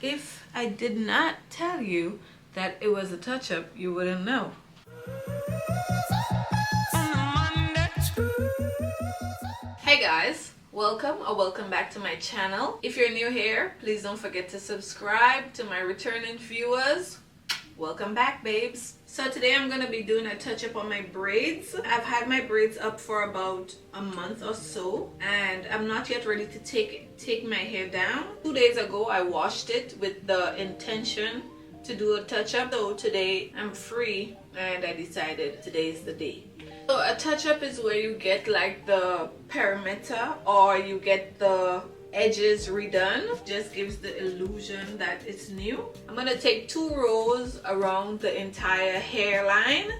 If I did not tell you that it was a touch-up, you wouldn't know. Hey guys, welcome back to my channel. If you're new here, please don't forget to subscribe. To my returning viewers, welcome back, babes. So today I'm gonna be doing a touch-up on my braids. I've had my braids up for about a month or so, and I'm not yet ready to take my hair down. 2 days ago I washed it with the intention to do a touch-up. So today I'm free and I decided today is the day. So a touch-up is where you get like the perimeter or you get the edges redone. Just gives the illusion that it's new. I'm gonna take 2 rows around the entire hairline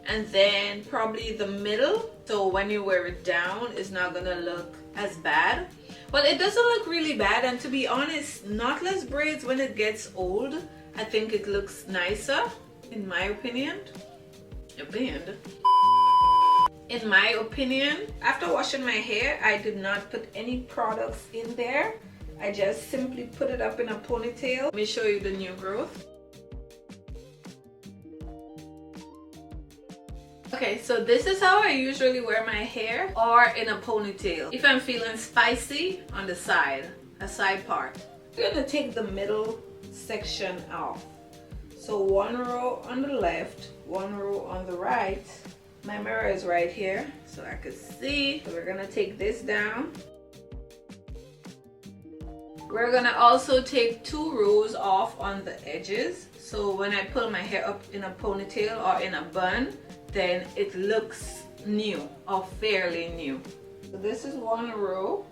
and then probably the middle, so when you wear it down it's not gonna look as bad. But it doesn't look really bad, and to be honest, knotless braids, when it gets old, I think it looks nicer, in my opinion. In my opinion, after washing my hair, I did not put any products in there. I just simply put it up in a ponytail. Let me show you the new growth. Okay, so this is how I usually wear my hair, or in a ponytail. If I'm feeling spicy, on the side, a side part. I'm gonna take the middle section off. So 1 row on the left, 1 row on the right. My mirror is right here so I could see. So we're gonna take this down. We're gonna also take 2 rows off on the edges. So when I pull my hair up in a ponytail or in a bun, then it looks new or fairly new. So this is 1 row.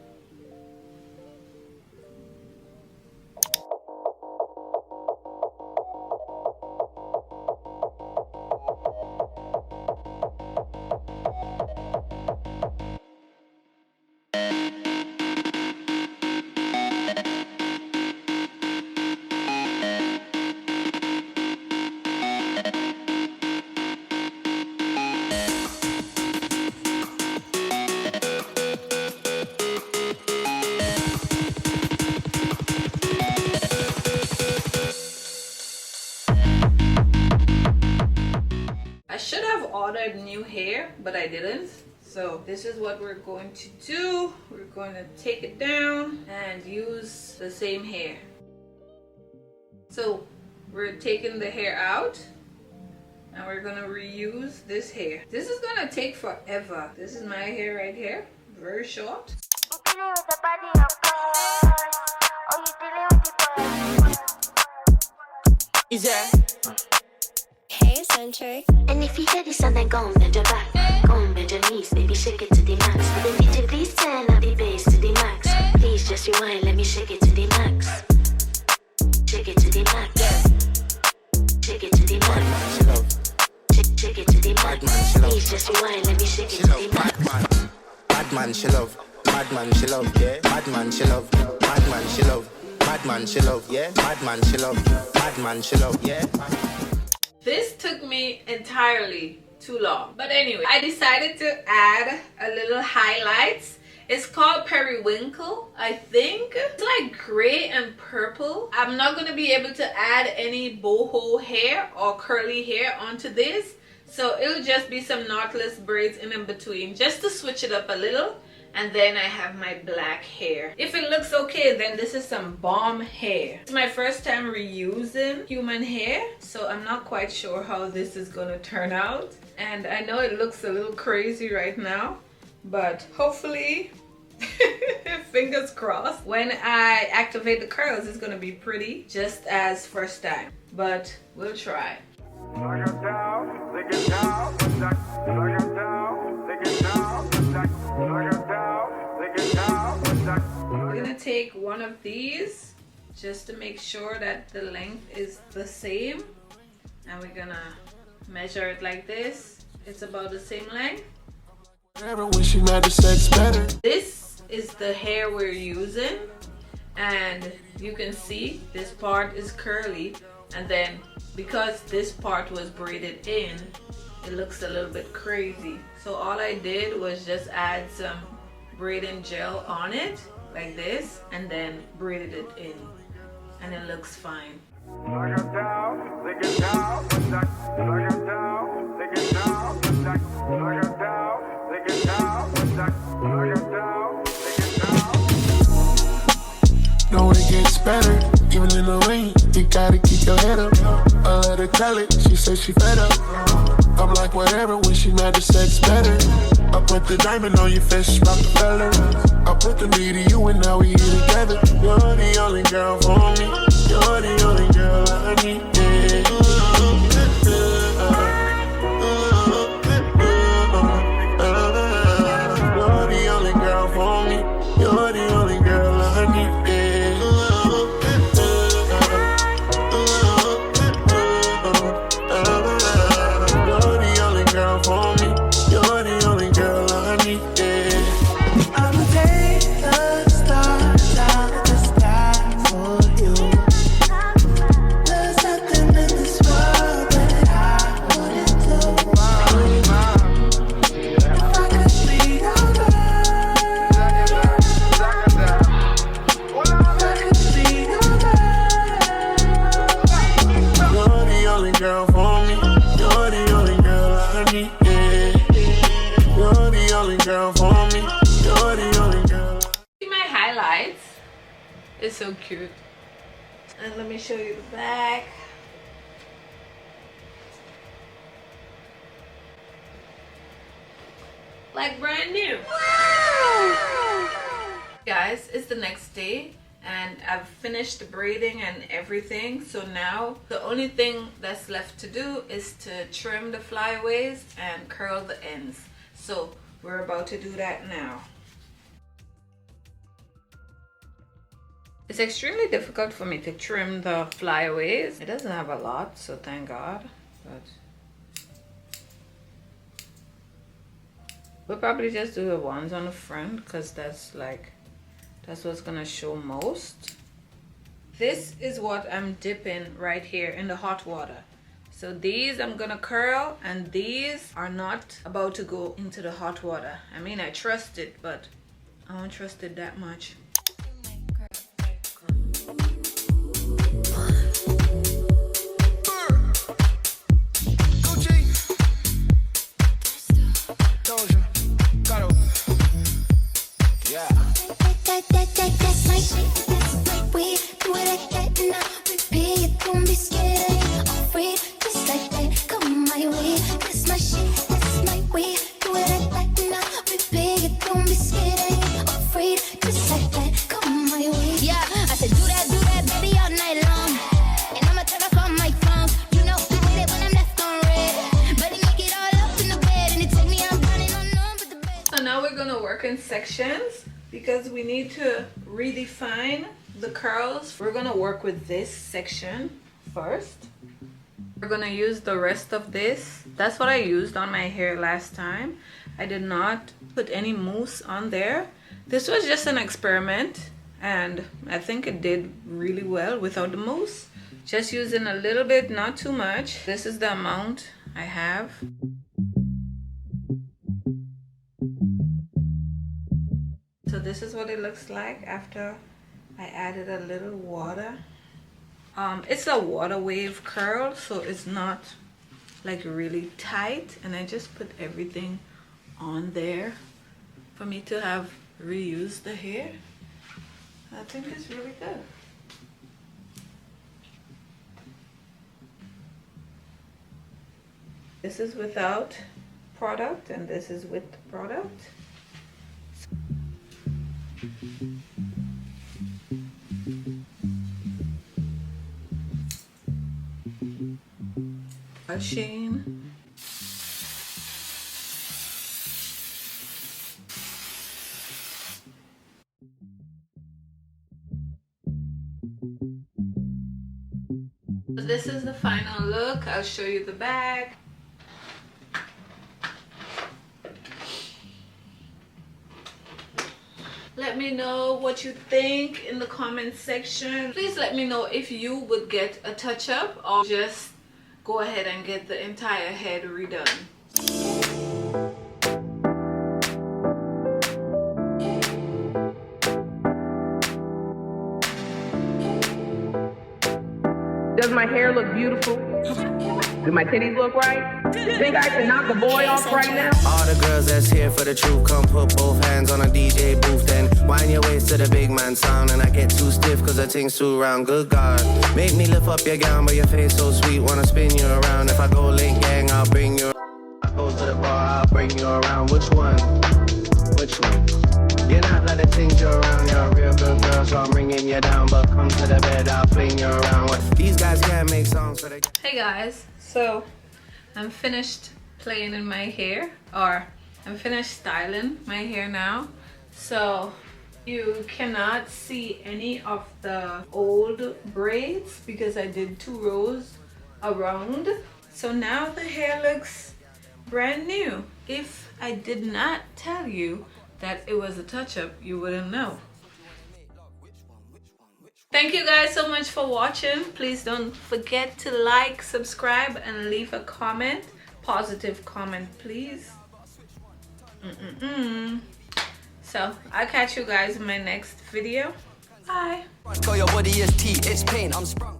Ordered new hair, but I didn't. So this is what we're going to do. We're going to take it down and use the same hair. So we're taking the hair out and we're gonna reuse this hair. This is gonna take forever. This is my hair right here, very short. Is that? Hey, Centric. And if you hear this song, then go and bend your back. Go and bend your knees, baby, shake it to the max. Then DJ, please turn up the bass to the max. Please just rewind, let me shake it to the max. Shake it to the max. Shake it to the max. Shake it to the max. Please just rewind, let me shake it to the max. Bad man, she love. Bad man, she love. Yeah. Bad man, she love. Bad man, she love. Bad man, she love. Yeah. Bad man, she love. Bad man, she love. Yeah. This took me entirely too long, but anyway, I decided to add a little highlights. It's called periwinkle, I think. It's like gray and purple. I'm not going to be able to add any boho hair or curly hair onto this, so it'll just be some knotless braids in between just to switch it up a little. And then I have my black hair. If it looks okay, then this is some bomb hair. It's my first time reusing human hair, so I'm not quite sure how this is gonna turn out. And I know it looks a little crazy right now, but hopefully, fingers crossed, when I activate the curls, it's gonna be pretty, just as first time. But we'll try. We're gonna take one of these just to make sure that the length is the same, and we're gonna measure it like this. It's about the same length. This is the hair we're using, and you can see this part is curly, and then because this part was braided in, it looks a little bit crazy. So all I did was just add some braiding gel on it like this and then braided it in. and it looks fine. No, it gets better, even in the rain. You gotta keep your head up. I let her tell it, she said she fed up. I'm like, whatever, when she mad, the sex better. I put the diamond on your face, Rockefeller. I put the me to you, and now we here together. You're the only girl for me. You're the only girl I need. Yeah. You're the only girl for me. You're the only girl I need. It's so cute. And let me show you the back. Like brand new. Wow! Guys, it's the next day and I've finished the braiding and everything. So now the only thing that's left to do is to trim the flyaways and curl the ends. So we're about to do that now. It's extremely difficult for me to trim the flyaways. It doesn't have a lot, so thank God. But we'll probably just do the ones on the front because that's what's gonna show most. This is what I'm dipping right here in the hot water. So these I'm gonna curl, and these are not about to go into the hot water. I mean, I trust it, but I don't trust it that much. That's my shit, that's my way. Do it like that and I'll repeat it. Don't be scared, I ain't afraid. Just like that, come my way. That's my shit, that's my way. Do it like that and I'll repeat it. Don't be scared, I ain't afraid. Just like that, come my way. Yeah, I said do that, baby, all night long. And I'ma turn off all my phones. You know I hate it when I'm left on red. But it make it all up in the bed and it take me, I'm running on but the bed. So now we're gonna work in sections, because we need to redefine the curls. We're gonna work with this section first. We're gonna use the rest of this. That's what I used on my hair last time. I did not put any mousse on there. This was just an experiment and I think it did really well without the mousse. Just using a little bit, not too much. This is the amount I have. So this is what it looks like after I added a little water. It's a water wave curl, so it's not like really tight, and I just put everything on there for me to have reused the hair. I think it's really good. This is without product and this is with the product. Brushing. This is the final look. I'll show you the back. Let me know what you think in the comment section. Please let me know if you would get a touch-up or just go ahead and get the entire head redone. Does my hair look beautiful? Do my titties look right? Think I can knock a boy off right now? All the girls that's here for the truth, come put both hands on a DJ booth, then wind your waist to the big man sound. And I get too stiff cause the thing's too round. Good God, make me lift up your gown, but your face so sweet, wanna spin you around. If I go link gang, I'll bring you. I go to the bar, I'll bring you around. Which one? Which one? You're not letting things you around. You're a real good girl, so I'm bringing you down. But come to the bed, I'll fling you around. These guys can't make songs for the... Hey guys, so I'm finished playing in my hair, or I'm finished styling my hair now. So you cannot see any of the old braids because I did 2 rows around. So now the hair looks brand new. If I did not tell you that it was a touch-up, you wouldn't know. Thank you guys so much for watching. Please don't forget to like, subscribe, and leave a comment. Positive comment, please. So I'll catch you guys in my next video. Bye. Your body is tea, it's pain, I'm sprung.